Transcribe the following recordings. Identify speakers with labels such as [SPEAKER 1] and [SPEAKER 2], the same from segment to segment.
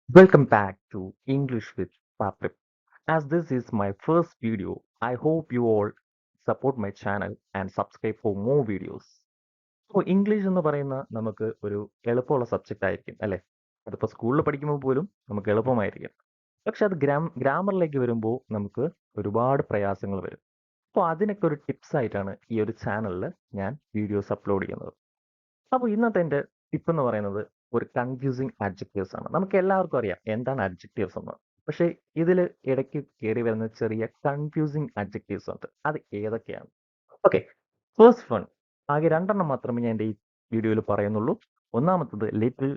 [SPEAKER 1] Welcome back to English with Paprip. As this is my first video, I hope you all support my channel and subscribe for more videos. അപ്പോൾ English എന്ന് പറയുന്ന നമുക്ക് ഒരു എളുപ്പമുള്ള subject ആയിരിക്കും അല്ലേ? അതിപ്പോൾ സ്കൂളിൽ പഠിക്കുമ്പോൾ പോലും നമുക്ക് എളുപ്പമായിരിക്കും. പക്ഷെ അത് ഗ്രാമറിലേക്ക് വരുമ്പോൾ നമുക്ക് ഒരുപാട് പ്രയാസങ്ങൾ വരും. അപ്പോൾ അതിനൊക്കെ ഒരു ടിപ്സ് ആയിട്ടാണ് ഈ ഒരു ചാനലിൽ ഞാൻ വീഡിയോസ് അപ്ലോഡ് ചെയ്യുന്നത്. അപ്പോൾ ഇന്നത്തെ എൻ്റെ ടിപ്പ് എന്ന് പറയുന്നത് ഒരു കൺഫ്യൂസിങ് അഡ്ജക്റ്റീവ്സ് ആണ്. നമുക്ക് എല്ലാവർക്കും അറിയാം എന്താണ് അഡ്ജക്റ്റീവ്സ് എന്ന്. പക്ഷേ ഇതിൽ ഇടയ്ക്ക് കയറി വരുന്ന ചെറിയ കൺഫ്യൂസിങ് അഡ്ജക്റ്റീവ്സ് ഉണ്ട്. അത് ഏതൊക്കെയാണ്? Okay, first one. ആകെ രണ്ടെണ്ണം മാത്രമേ ഞാൻ എൻ്റെ ഈ വീഡിയോയിൽ പറയുന്നുള്ളൂ. ഒന്നാമത്തത് ലിറ്റിൽ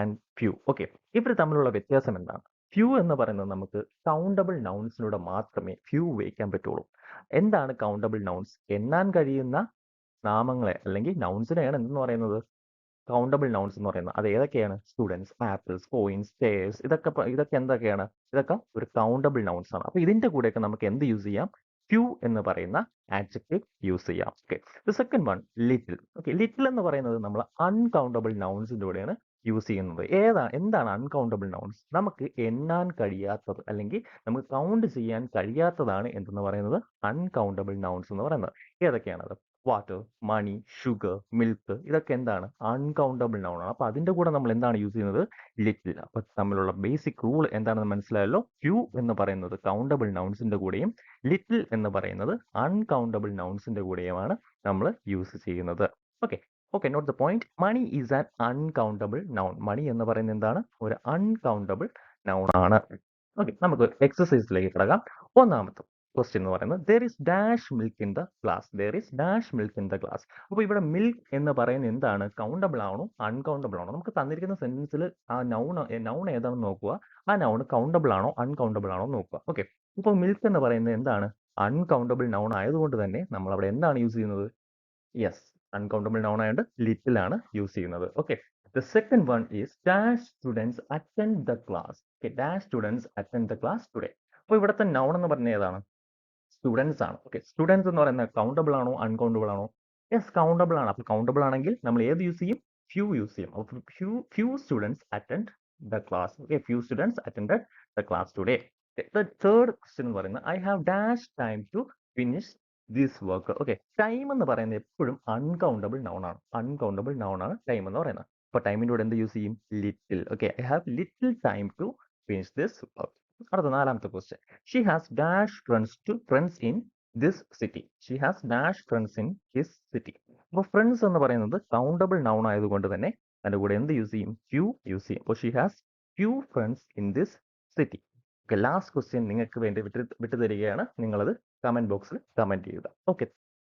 [SPEAKER 1] ആൻഡ് ഫ്യൂ. ഓക്കെ, ഇവർ തമ്മിലുള്ള വ്യത്യാസം എന്താണ്? ഫ്യൂ എന്ന് പറയുന്നത് നമുക്ക് കൗണ്ടബിൾ നൗൺസിലൂടെ മാത്രമേ ഫ്യൂ ഉപയോഗിക്കാൻ പറ്റുള്ളൂ. എന്താണ് കൗണ്ടബിൾ നൗൺസ്? എണ്ണാൻ കഴിയുന്ന നാമങ്ങളെ അല്ലെങ്കിൽ നൗൺസിനെയാണ് എന്തെന്ന് പറയുന്നത്? കൗണ്ടബിൾ നൗൺസ് എന്ന് പറയുന്നത്. അത് ഏതൊക്കെയാണ്? Students, apples, coins, chairs. ഇതൊക്കെ എന്തൊക്കെയാണ്? ഇതൊക്കെ ഒരു കൗണ്ടബിൾ നൗൺസ് ആണ്. അപ്പോൾ ഇതിന്റെ കൂടെയൊക്കെ നമുക്ക് എന്ത് യൂസ് ചെയ്യാം? ഫ്യൂ എന്ന് പറയുന്ന ആഡ്ജക്റ്റീവ് യൂസ് ചെയ്യാം. Okay, the second one little. Okay, little എന്ന് പറയുന്നത് നമ്മൾ അൺകൗണ്ടബിൾ നൗൺസിന്റെ കൂടെയാണ് യൂസ് ചെയ്യുന്നത്. എന്താണ് അൺകൗണ്ടബിൾ നൗൺസ്? നമുക്ക് എണ്ണാൻ കഴിയാത്തത് അല്ലെങ്കിൽ നമുക്ക് കൗണ്ട് ചെയ്യാൻ കഴിയാത്തതാണ് എന്തെന്ന് പറയുന്നത് അൺകൗണ്ടബിൾ നൗൺസ് എന്ന് പറയുന്നത്. ഏതൊക്കെയാണത്? വാട്ടർ, മണി, ഷുഗർ, മിൽക്ക്. ഇതൊക്കെ എന്താണ്? അൺകൗണ്ടബിൾ നൗൺ ആണ്. അപ്പൊ അതിന്റെ കൂടെ നമ്മൾ എന്താണ് യൂസ് ചെയ്യുന്നത്? ലിറ്റിൽ. അപ്പൊ തമ്മിലുള്ള ബേസിക് റൂൾ എന്താണെന്ന് മനസ്സിലായല്ലോ? ഫ്യൂ എന്ന് പറയുന്നത് കൗണ്ടബിൾ നൗൺസിന്റെ കൂടെയും ലിറ്റിൽ എന്ന് പറയുന്നത് അൺകൗണ്ടബിൾ നൗൺസിന്റെ കൂടെയുമാണ് നമ്മൾ യൂസ് ചെയ്യുന്നത്. Okay, okay, note the point. Money is an uncountable noun. Money എന്ന് പറയുന്നത് എന്താണ്? ഒരു അൺകൗണ്ടബിൾ നൗൺ ആണ്. ഓക്കെ, നമുക്ക് എക്സസൈസിലേക്ക് കിടക്കാം. ഒന്നാമത്തെ ക്വസ്റ്റ്യൻ എന്ന് പറയുന്നത് there is dash milk in the glass. There is dash milk in the glass. അപ്പോൾ ഇവിടെ മിൽക്ക് എന്ന് പറയുന്നത് എന്താണ്? കൗണ്ടബിൾ ആണോ അൺകൗണ്ടബിൾ ആണോ? നമുക്ക് തന്നിരിക്കുന്ന സെന്റൻസിൽ ആ നൗൺ ഏതാണെന്ന് നോക്കുക. ആ നൗൺ കൗണ്ടബിൾ ആണോ അൺകൗണ്ടബിൾ ആണോ നോക്കുക. ഓക്കെ, ഇപ്പോൾ മിൽക്ക് എന്ന് പറയുന്നത് എന്താണ്? അൺകൗണ്ടബിൾ നൗൺ ആയതുകൊണ്ട് തന്നെ നമ്മൾ അവിടെ എന്താണ് യൂസ് ചെയ്യുന്നത്? യെസ്, അൺകൗണ്ടബിൾ നൗൺ ആയതുകൊണ്ട് ലിറ്റിൽ ആണ് യൂസ് ചെയ്യുന്നത്. Okay, the second one is dash students attend the class. Okay, dash students attend the class today. അപ്പോൾ ഇവിടുത്തെ നൗൺ എന്ന് പറഞ്ഞാൽ ഏതാണ്? സ്റ്റുഡൻസ് ആണ്. ഓക്കെ, സ്റ്റുഡൻസ് എന്ന് പറയുന്നത് കൗണ്ടബിൾ ആണോ അൺകൗണ്ടബിൾ ആണോ? യെസ്, കൗണ്ടബിൾ ആണ്. അപ്പോൾ കൗണ്ടബിൾ ആണെങ്കിൽ നമ്മൾ ഏത് യൂസ് ചെയ്യും? ഫ്യൂ യൂസ് ചെയ്യും. അപ്പോൾ few students attend the class. Okay, few students attend the class today. The third question എന്ന് പറയുന്നത് I have dash time to finish this work. Okay, time എന്ന് പറയുന്നത് എപ്പോഴും അൺകൗണ്ടബിൾ നൗൺ ആണ്. അൺകൗണ്ടബിൾ നൗൺ ആണ് time എന്ന് പറയുന്നത്. അപ്പോൾ ടൈമിൻ്റെ കൂടെ എന്ത് യൂസ് ചെയ്യും? Little. Okay, I have little time to finish this work. അടുത്ത നാലാമത്തെ question. She has dash friends in this city. She has dash friends in his city. അപ്പോൾ ഫ്രണ്ട്സ് എന്ന് പറയുന്നത് കൗണ്ടബിൾ നൗൺ ആയതുകൊണ്ട് തന്നെ അതിൻ്റെ കൂടെ എന്ത് യൂസ് ചെയ്യും? ഫ്യൂ യൂസ് ചെയ്യും. അപ്പോൾ she has few friends in this city. Okay, last question നിങ്ങൾക്ക് വേണ്ടി വിട്ടു തരികയാണ്. നിങ്ങളത് കമന്റ് ബോക്സിൽ കമന്റ് ചെയ്യുക. ഓക്കെ.